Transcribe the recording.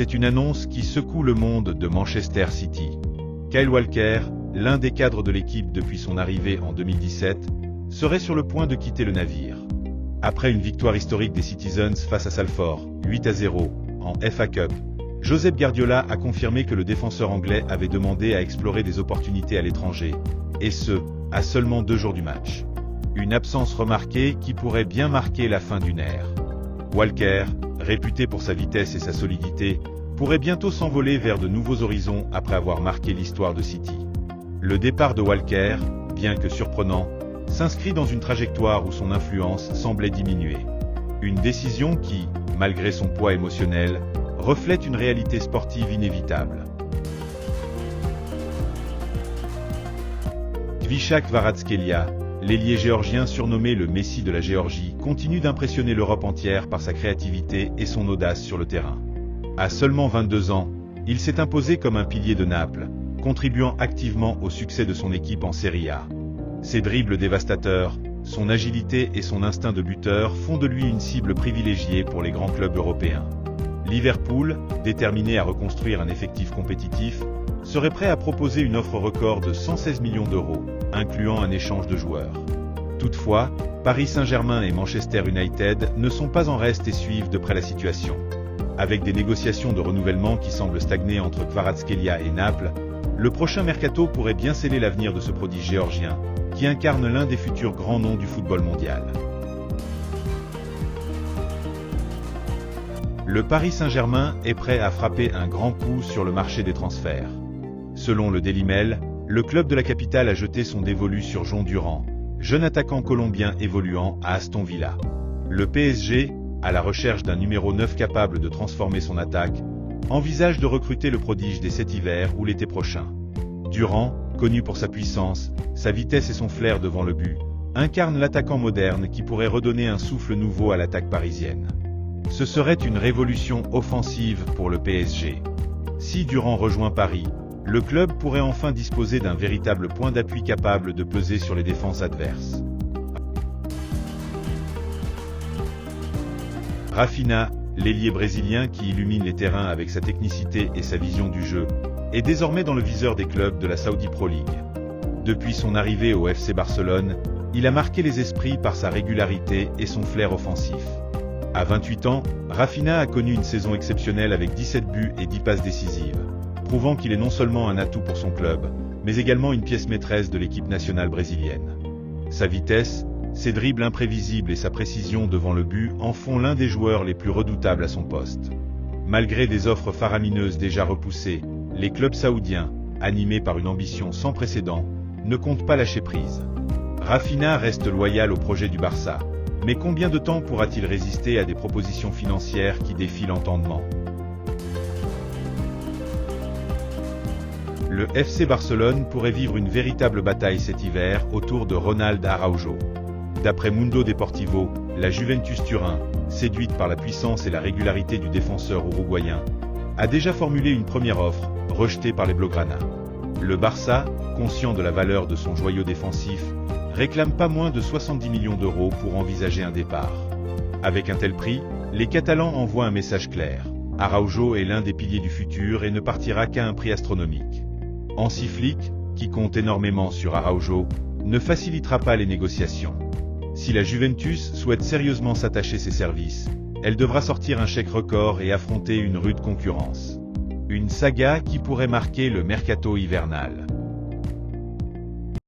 c'est une annonce qui secoue le monde de Manchester City. Kyle Walker, l'un des cadres de l'équipe depuis son arrivée en 2017, serait sur le point de quitter le navire. Après une victoire historique des Citizens face à Salford, 8-0, en FA Cup, Josep Guardiola a confirmé que le défenseur anglais avait demandé à explorer des opportunités à l'étranger, et ce, à seulement 2 jours du match. Une absence remarquée qui pourrait bien marquer la fin d'une ère. Walker, réputé pour sa vitesse et sa solidité, pourrait bientôt s'envoler vers de nouveaux horizons après avoir marqué l'histoire de City. Le départ de Walker, bien que surprenant, s'inscrit dans une trajectoire où son influence semblait diminuer. Une décision qui, malgré son poids émotionnel, reflète une réalité sportive inévitable. Kvichak Kvaratskhelia, l'ailier géorgien surnommé le Messi de la Géorgie, continue d'impressionner l'Europe entière par sa créativité et son audace sur le terrain. À seulement 22 ans, il s'est imposé comme un pilier de Naples, contribuant activement au succès de son équipe en Serie A. Ses dribbles dévastateurs, son agilité et son instinct de buteur font de lui une cible privilégiée pour les grands clubs européens. Liverpool, déterminé à reconstruire un effectif compétitif, serait prêt à proposer une offre record de 116 millions d'euros, incluant un échange de joueurs. Toutefois, Paris Saint-Germain et Manchester United ne sont pas en reste et suivent de près la situation. Avec des négociations de renouvellement qui semblent stagner entre Kvaratskhelia et Naples, le prochain mercato pourrait bien sceller l'avenir de ce prodige géorgien, qui incarne l'un des futurs grands noms du football mondial. Le Paris Saint-Germain est prêt à frapper un grand coup sur le marché des transferts. Selon le Daily Mail, le club de la capitale a jeté son dévolu sur Jon Durant, jeune attaquant colombien évoluant à Aston Villa. Le PSG, à la recherche d'un numéro 9 capable de transformer son attaque, envisage de recruter le prodige dès cet hiver ou l'été prochain. Durant, connu pour sa puissance, sa vitesse et son flair devant le but, incarne l'attaquant moderne qui pourrait redonner un souffle nouveau à l'attaque parisienne. Ce serait une révolution offensive pour le PSG. Si Durant rejoint Paris, le club pourrait enfin disposer d'un véritable point d'appui capable de peser sur les défenses adverses. Rafinha, l'ailier brésilien qui illumine les terrains avec sa technicité et sa vision du jeu, est désormais dans le viseur des clubs de la Saudi Pro League. Depuis son arrivée au FC Barcelone, il a marqué les esprits par sa régularité et son flair offensif. À 28 ans, Rafinha a connu une saison exceptionnelle avec 17 buts et 10 passes décisives, prouvant qu'il est non seulement un atout pour son club, mais également une pièce maîtresse de l'équipe nationale brésilienne. Sa vitesse, ses dribbles imprévisibles et sa précision devant le but en font l'un des joueurs les plus redoutables à son poste. Malgré des offres faramineuses déjà repoussées, les clubs saoudiens, animés par une ambition sans précédent, ne comptent pas lâcher prise. Rafinha reste loyal au projet du Barça, mais combien de temps pourra-t-il résister à des propositions financières qui défient l'entendement ? Le FC Barcelone pourrait vivre une véritable bataille cet hiver autour de Ronald Araujo. D'après Mundo Deportivo, la Juventus Turin, séduite par la puissance et la régularité du défenseur uruguayen, a déjà formulé une première offre, rejetée par les Blaugrana. Le Barça, conscient de la valeur de son joyau défensif, réclame pas moins de 70 millions d'euros pour envisager un départ. Avec un tel prix, les Catalans envoient un message clair. Araujo est l'un des piliers du futur et ne partira qu'à un prix astronomique. Hansi Flick, qui compte énormément sur Araujo, ne facilitera pas les négociations. Si la Juventus souhaite sérieusement s'attacher ses services, elle devra sortir un chèque record et affronter une rude concurrence. Une saga qui pourrait marquer le mercato hivernal.